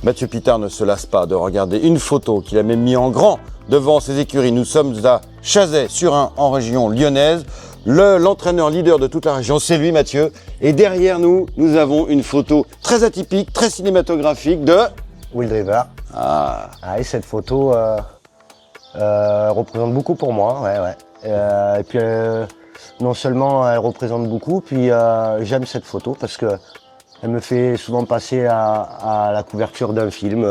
Mathieu Pitard ne se lasse pas de regarder une photo qu'il a même mis en grand devant ses écuries. Nous sommes à Chazay-sur-Ain, en région lyonnaise. L'entraîneur leader de toute la région, c'est lui, Mathieu. Et derrière nous, nous avons une photo très atypique, très cinématographique de... Will Driver. Ah, Et cette photo représente beaucoup pour moi. Et puis, non seulement elle représente beaucoup, puis j'aime cette photo parce que elle me fait souvent passer à la couverture d'un film.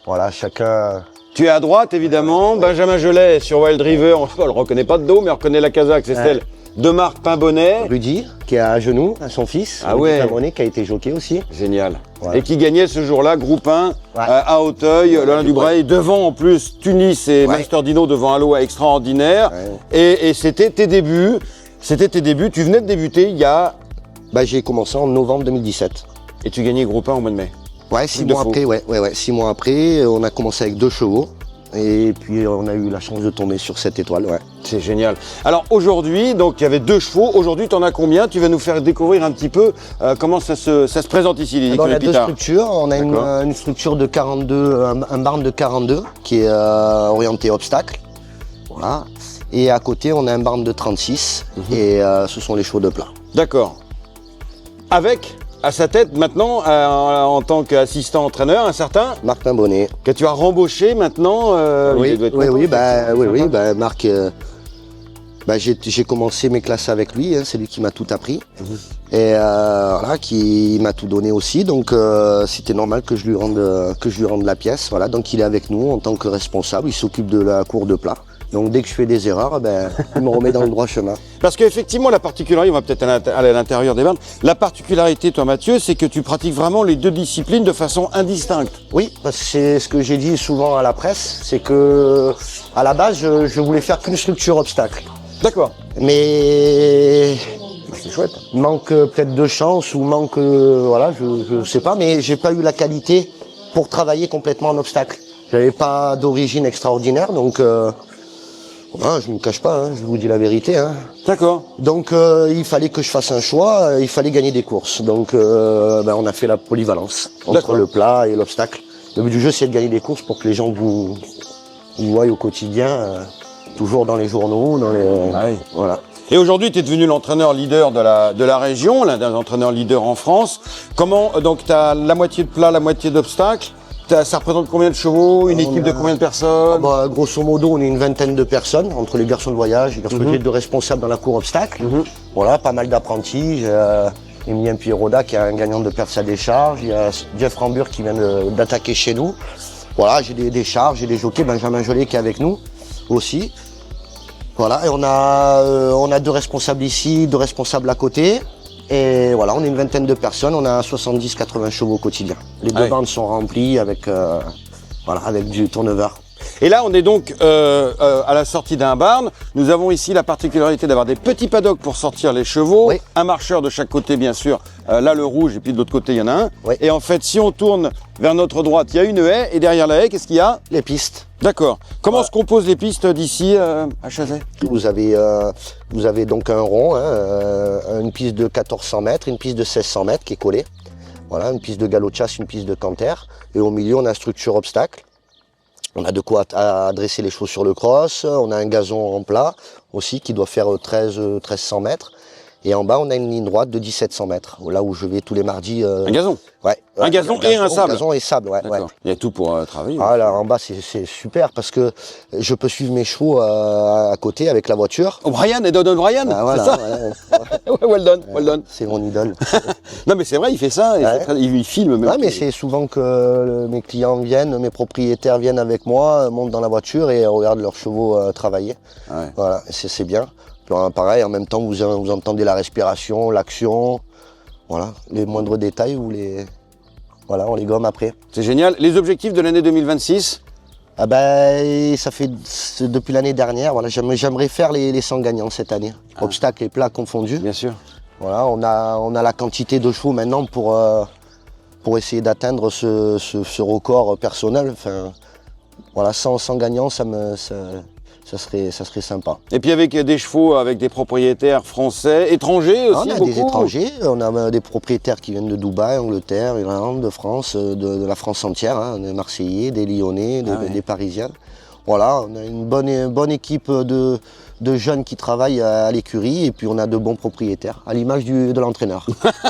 Voilà, chacun... tu es à droite, évidemment. Benjamin Jolet sur Wild River. On ne le reconnaît pas de dos, mais on reconnaît la casaque. C'est celle de Marc Pimbonnet. Rudy, qui est à genoux, à son fils. Ah ouais. Pimbonnet, qui a été jockey aussi. Génial. Voilà. Et qui gagnait ce jour-là, groupe 1, à Auteuil, Laurent Dubreuil, devant en plus Tunis et Master Dino devant un lot extraordinaire. Et c'était tes débuts. Tu venais de débuter il y a... J'ai commencé en novembre 2017. Et tu gagnais groupe 1 au mois de mai. Ouais, 6 mois après, 6 mois après, on a commencé avec 2 chevaux. Et puis on a eu la chance de tomber sur cette étoile, C'est génial. Alors aujourd'hui, donc il y avait 2 chevaux. Aujourd'hui, tu en as combien? Tu vas nous faire découvrir un petit peu comment ça se présente ici, les On a 2 Pitard. structures. On a une structure de 42, un barn de 42 qui est orienté obstacle. Voilà. Et à côté, on a un barn de 36 et ce sont les chevaux de plat. D'accord. Avec à sa tête maintenant, en tant qu'assistant entraîneur, un certain Marc Pimbonnet. que tu as rembauché maintenant. Marc, j'ai commencé mes classes avec lui, c'est lui qui m'a tout appris. Et qui m'a tout donné aussi, donc c'était normal que je lui rende la pièce. Voilà, donc il est avec nous en tant que responsable, il s'occupe de la cour de plat. Donc dès que je fais des erreurs, il me remet dans le droit chemin. Parce qu'effectivement, la particularité, on va peut-être aller à l'intérieur des barnes, la particularité, toi Mathieu, c'est que tu pratiques vraiment les 2 disciplines de façon indistincte. Oui, parce que c'est ce que j'ai dit souvent à la presse, c'est que à la base, je voulais faire qu'une structure obstacle. D'accord. Mais C'est chouette. manque peut-être de chance ou manque, je sais pas, mais j'ai pas eu la qualité pour travailler complètement en obstacle. J'avais pas d'origine extraordinaire, donc je me cache pas, je vous dis la vérité. D'accord. Donc il fallait que je fasse un choix, il fallait gagner des courses. Donc on a fait la polyvalence entre le plat et l'obstacle. Le but du jeu, c'est de gagner des courses pour que les gens vous voient au quotidien, toujours dans les journaux, voilà. Et aujourd'hui, tu es devenu l'entraîneur leader de la région, l'un des entraîneurs leaders en France. Comment, donc tu as la moitié de plat, la moitié d'obstacle. Ça représente combien de chevaux? Une équipe de combien de personnes? Grosso modo, on est une vingtaine de personnes, entre les garçons de voyage, les garçons de responsables dans la cour obstacle. Voilà, pas mal d'apprentis. J'ai Emilien Pierroda qui est un gagnant de perce à décharge. Il y a Jeff Rambur qui vient d'attaquer chez nous. Voilà, j'ai des décharges, j'ai des jockeys, Benjamin Jolet qui est avec nous aussi. Voilà, et on a 2 responsables ici, 2 responsables à côté. Et voilà, on est une vingtaine de personnes, on a 70-80 chevaux au quotidien. Les 2 bandes sont remplies avec du turnover. Et là, on est donc à la sortie d'un barn. Nous avons ici la particularité d'avoir des petits paddocks pour sortir les chevaux. Oui. Un marcheur de chaque côté, bien sûr. Là, le rouge, et puis de l'autre côté, il y en a un. Oui. Et en fait, si on tourne vers notre droite, il y a une haie. Et derrière la haie, qu'est-ce qu'il y a? Les pistes. D'accord. Comment se composent les pistes d'ici à Chazay? Vous avez donc un rond, une piste de 1400 mètres, une piste de 1600 mètres qui est collée. Voilà, une piste de galop de chasse, une piste de canter. Et au milieu, on a une structure obstacle. On a de quoi adresser les chevaux sur le cross. On a un gazon en plat aussi qui doit faire 1300 mètres. Et en bas, on a une ligne droite de 1700 mètres, là où je vais tous les mardis. Un gazon? Un gazon et un sable? Gazon et sable, ouais. Il y a tout pour travailler. Ah là, en bas, c'est super parce que je peux suivre mes chevaux à côté avec la voiture. Brian, et Don Brian, voilà, c'est ça? Well done. C'est mon idole. Non mais c'est vrai, il fait ça, il filme même. Ouais, mais c'est souvent que mes clients viennent, mes propriétaires viennent avec moi, montent dans la voiture et regardent leurs chevaux travailler. Ouais. Voilà, c'est bien. Pareil, en même temps, vous entendez la respiration, l'action, voilà, les moindres détails, on les gomme après. C'est génial. Les objectifs de l'année 2026? Ça fait depuis l'année dernière, voilà, j'aimerais faire les 100 gagnants cette année. Obstacles et plats confondus. Bien sûr. Voilà, on a la quantité de chevaux maintenant pour essayer d'atteindre ce record personnel. Enfin, voilà, 100 gagnants, ça serait sympa. Et puis avec des chevaux, avec des propriétaires français, étrangers aussi, On a beaucoup. des étrangers, on a des propriétaires qui viennent de Dubaï, Angleterre, Irlande, de France, de la France entière, hein, des Marseillais, des Lyonnais, des Parisiens. Voilà, on a une bonne équipe de jeunes qui travaillent à l'écurie et puis on a de bons propriétaires, à l'image de l'entraîneur.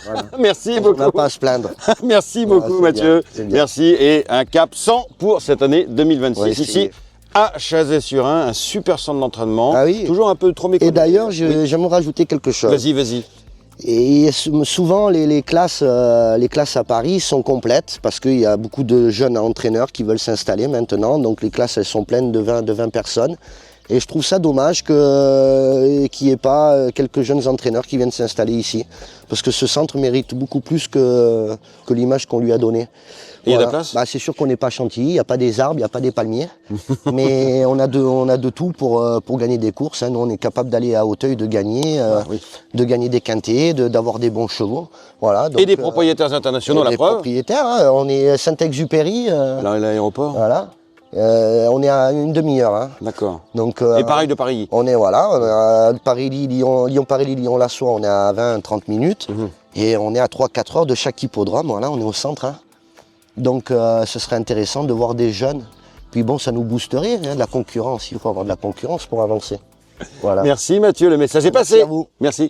Voilà. Merci On beaucoup. n'a pas à se plaindre. Merci beaucoup c'est Mathieu. bien, c'est bien. Merci et un cap 100 pour cette année 2026. Ouais, Ici à Chazay-sur-Ain, un super centre d'entraînement. Ah oui. Toujours un peu trop méconnu. Et d'ailleurs, j'aimerais rajouter quelque chose. Vas-y. Et souvent, les classes à Paris sont complètes parce qu'il y a beaucoup de jeunes entraîneurs qui veulent s'installer maintenant. Donc les classes, elles sont pleines de 20 personnes. Et je trouve ça dommage qu'il n'y ait pas quelques jeunes entraîneurs qui viennent s'installer ici. Parce que ce centre mérite beaucoup plus que l'image qu'on lui a donnée. Il y a de la place ? C'est sûr qu'on n'est pas Chantilly, il n'y a pas des arbres, il n'y a pas des palmiers. Mais on a de tout pour gagner des courses. Hein. Nous, on est capable d'aller à Auteuil, de gagner des quintets, d'avoir des bons chevaux. Voilà, donc, et des propriétaires internationaux, la preuve. Propriétaires, hein. On est Saint-Exupéry. L'aéroport. Voilà. On est à une demi-heure. Hein. D'accord. Donc, et pareil de Paris. On est à Lyon-Paris-Lyon-La-Soie, on est à 20-30 minutes. Et on est à 3-4 heures de chaque hippodrome. Voilà, on est au centre. Hein. Donc ce serait intéressant de voir des jeunes. Puis bon, ça nous boosterait, hein, de la concurrence. Il faut avoir de la concurrence pour avancer. Voilà. Merci Mathieu, le message est passé. Merci à vous. Merci.